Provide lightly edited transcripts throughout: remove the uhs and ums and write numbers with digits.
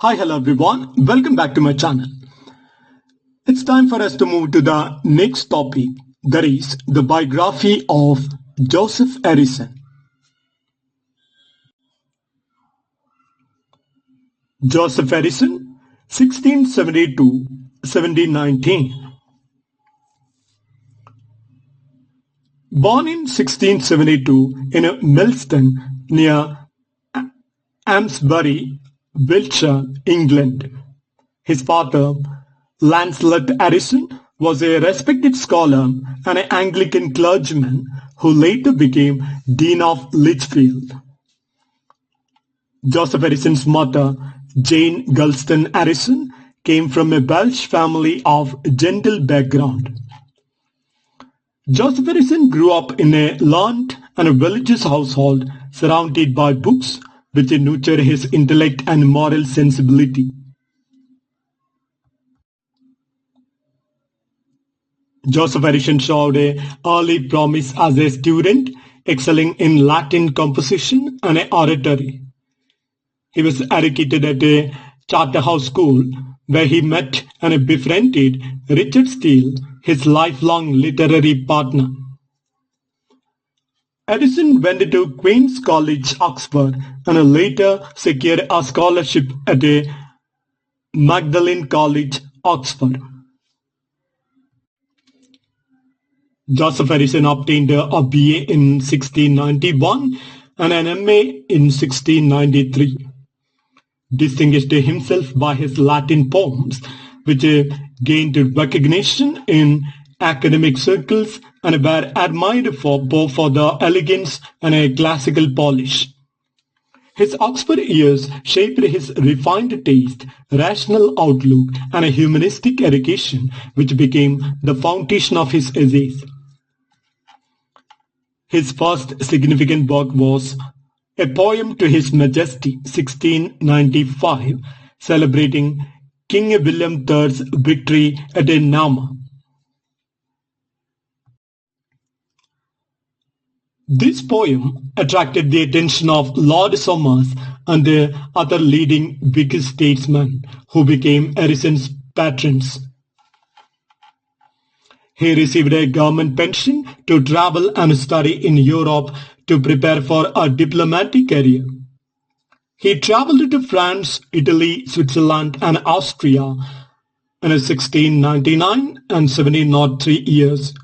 Hi, hello everyone. Welcome back to my channel. It's time for us to move to the next topic, that is the biography of Joseph Addison. Joseph Addison, 1672-1719. Born in 1672 in Millston near Amesbury, Wiltshire, England. His father, Lancelot Addison, was a respected scholar and an Anglican clergyman who later became Dean of Lichfield. Joseph Addison's mother, Jane Gulston Addison, came from a Welsh family of gentle background. Joseph Addison grew up in a learned and religious household surrounded by books which nurtured his intellect and moral sensibility. Joseph Addison showed an early promise as a student, excelling in Latin composition and oratory. He was educated at a Charterhouse school, where he met and befriended Richard Steele, his lifelong literary partner. Addison went to Queen's College, Oxford, and later secured a scholarship at a Magdalen College, Oxford. Joseph Addison obtained a BA in 1691 and an MA in 1693. Distinguished himself by his Latin poems, which gained recognition in academic circles and were admired both for their elegance and a classical polish. His Oxford years shaped his refined taste, rational outlook, and a humanistic education, which became the foundation of his essays. His first significant work was a poem to His Majesty, 1695, celebrating King William III's victory at Nama. This poem attracted the attention of Lord Somers and the other leading Whig statesmen, who became Addison's patrons. He received a government pension to travel and study in Europe to prepare for a diplomatic career. He traveled to France, Italy, Switzerland, and Austria in 1699 and 1703 years,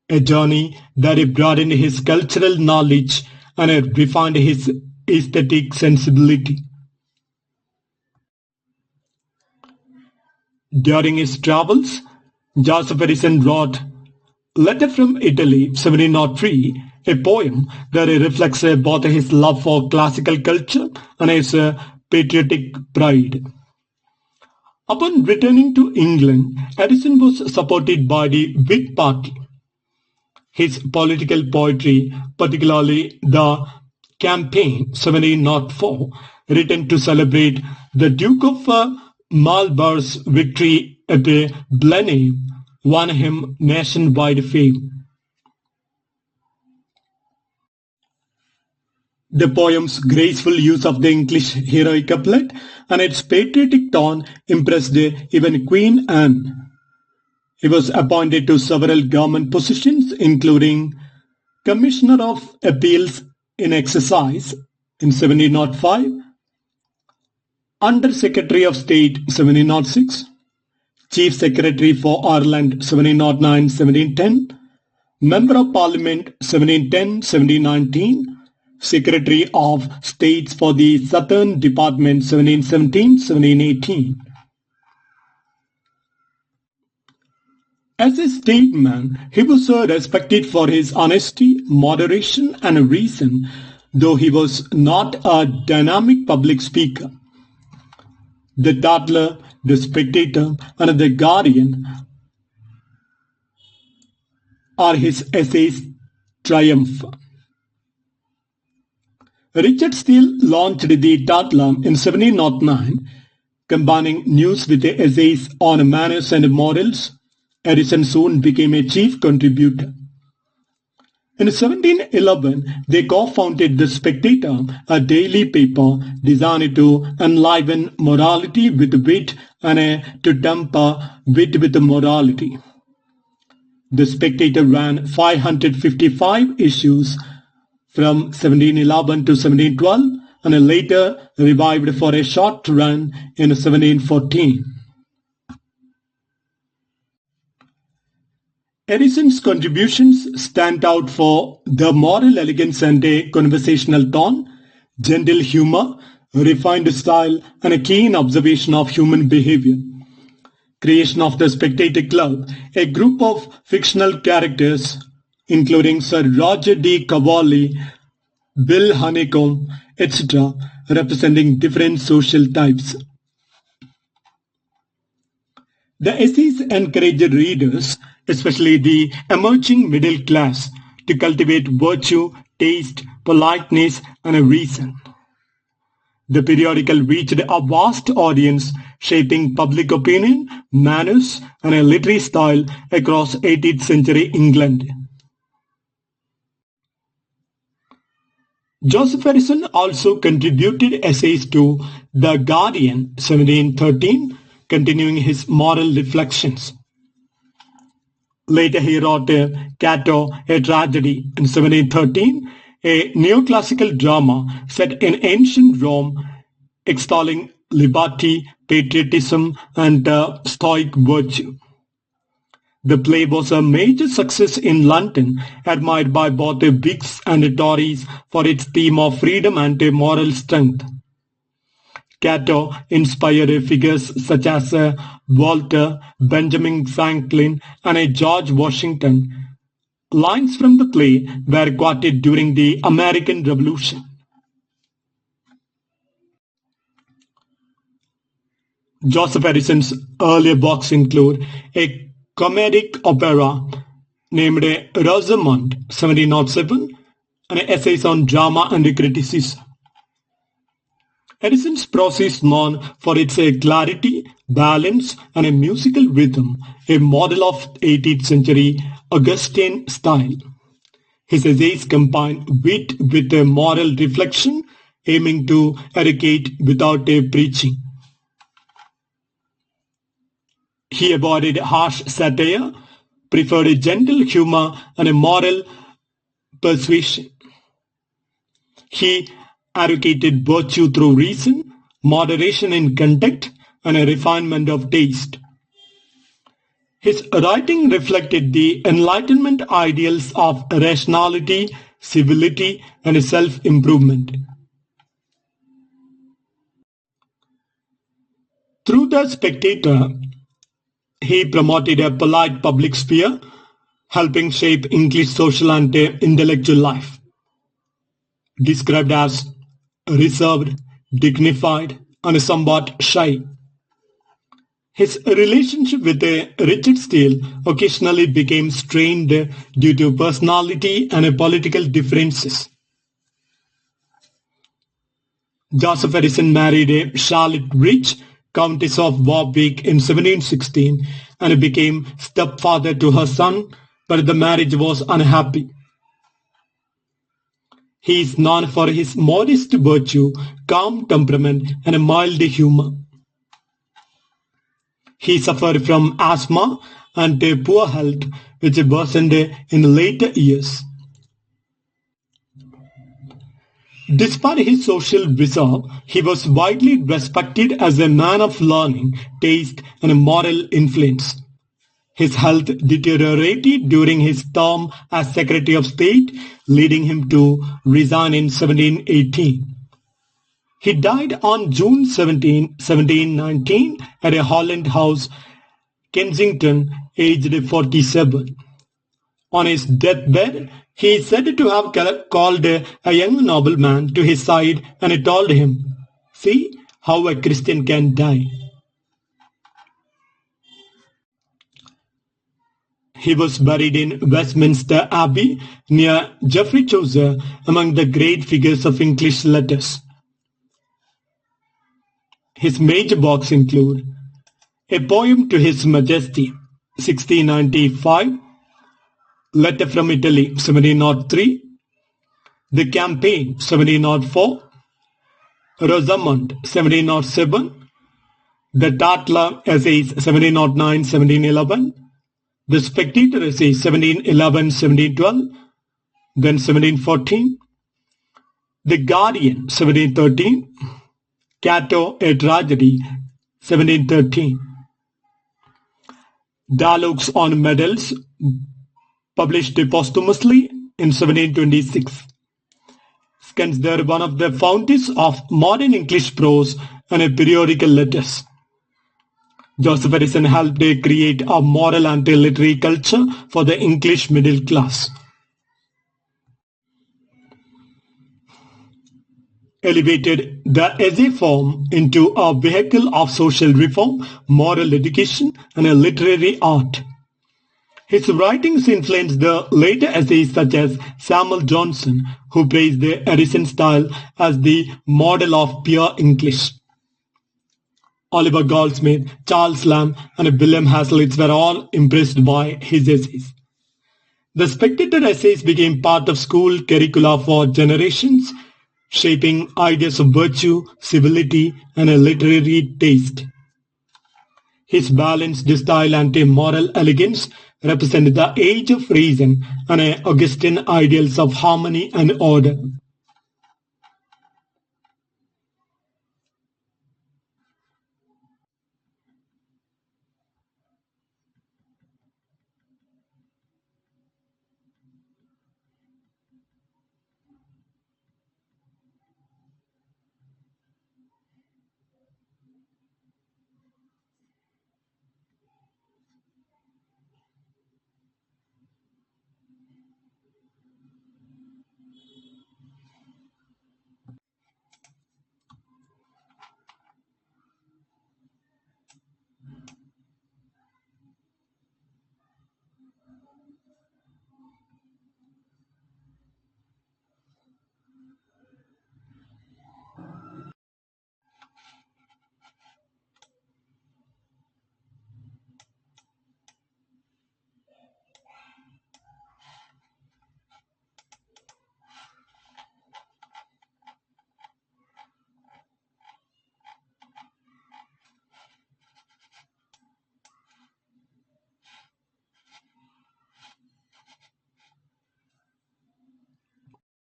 a journey that broadened his cultural knowledge and refined his aesthetic sensibility. During his travels, Joseph Addison wrote Letter from Italy, 1703, a poem that reflects both his love for classical culture and his patriotic pride. Upon returning to England, Addison was supported by the Whig Party. His political poetry, particularly the Campaign, 1704, written to celebrate the Duke of Marlborough's victory at Blenheim, won him nationwide fame. The poem's graceful use of the English heroic couplet and its patriotic tone impressed even Queen Anne. He was appointed to several government positions, including Commissioner of Appeals in Exercise in 1705, Under Secretary of State 1706, Chief Secretary for Ireland 1709-1710, Member of Parliament 1710-1719, Secretary of States for the Southern Department 1717-1718. As a statesman, he was respected for his honesty, moderation, and reason, though he was not a dynamic public speaker. The Tatler, the Spectator, and the Guardian are his essays' triumph. Richard Steele launched the Tatler in 1709, combining news with the essays on manners and morals. Addison soon became a chief contributor. In 1711, they co-founded The Spectator, a daily paper designed to enliven morality with wit and to temper wit with morality. The Spectator ran 555 issues from 1711 to 1712 and later revived for a short run in 1714. Addison's contributions stand out for their moral elegance and a conversational tone, gentle humor, refined style, and a keen observation of human behavior. Creation of the Spectator Club, a group of fictional characters including Sir Roger D. Cavalli, Bill Honeycomb, etc., representing different social types. The essays encouraged readers, especially the emerging middle class, to cultivate virtue, taste, politeness, and reason. The periodical reached a vast audience, shaping public opinion, manners, and a literary style across 18th century England. Joseph Addison also contributed essays to The Guardian, 1713, continuing his moral reflections. Later he wrote Cato, a Tragedy in 1713, a neoclassical drama set in ancient Rome extolling liberty, patriotism, and Stoic virtue. The play was a major success in London, admired by both the Whigs and Tories for its theme of freedom and moral strength. Cato inspired figures such as Walter, Benjamin Franklin, and George Washington. Lines from the play were quoted during the American Revolution. Joseph Addison's earlier works include a comedic opera named Rosamond, 1707, and essays on drama and criticism. Addison's prose is known for its clarity, balance, and a musical rhythm, a model of 18th century Augustan style. His essays combine wit with a moral reflection, aiming to educate without preaching. He avoided harsh satire, preferred a gentle humor and a moral persuasion. He advocated virtue through reason, moderation in conduct, and a refinement of taste. His writing reflected the Enlightenment ideals of rationality, civility, and self-improvement. Through The Spectator, he promoted a polite public sphere, helping shape English social and intellectual life. Described as reserved, dignified, and somewhat shy, his relationship with Richard Steele occasionally became strained due to personality and political differences. Joseph Addison married Charlotte Rich, Countess of Warwick, in 1716 and became stepfather to her son, but the marriage was unhappy. He is known for his modest virtue, calm temperament, and a mild humor. He suffered from asthma and poor health, which worsened in later years. Despite his social reserve, he was widely respected as a man of learning, taste, and moral influence. His health deteriorated during his term as Secretary of State, leading him to resign in 1718. He died on June 17, 1719 at a Holland House, Kensington, aged 47. On his deathbed, he is said to have called a young nobleman to his side and told him, "See how a Christian can die." He was buried in Westminster Abbey near Geoffrey Chaucer, among the great figures of English letters. His major works include A Poem to His Majesty, 1695, Letter from Italy, 1703. The Campaign, 1704. Rosamond, 1707. The Tatler Essays, 1709-1711. The Spectator Essays, 1711-1712. Then 1714. The Guardian, 1713. Cato, a Tragedy, 1713. Dialogues on Medals, published posthumously in 1726. Considered one of the fountains of modern English prose and periodical letters. Joseph Addison helped create a moral and literary culture for the English middle class. Elevated the essay form into a vehicle of social reform, moral education, and a literary art. His writings influenced the later essayists such as Samuel Johnson, who praised the Addison style as the model of pure English. Oliver Goldsmith, Charles Lamb, and William Hazlitt were all impressed by his essays. The Spectator essays became part of school curricula for generations, shaping ideas of virtue, civility, and a literary taste. His balanced style and moral elegance represented the age of reason and Augustine ideals of harmony and order.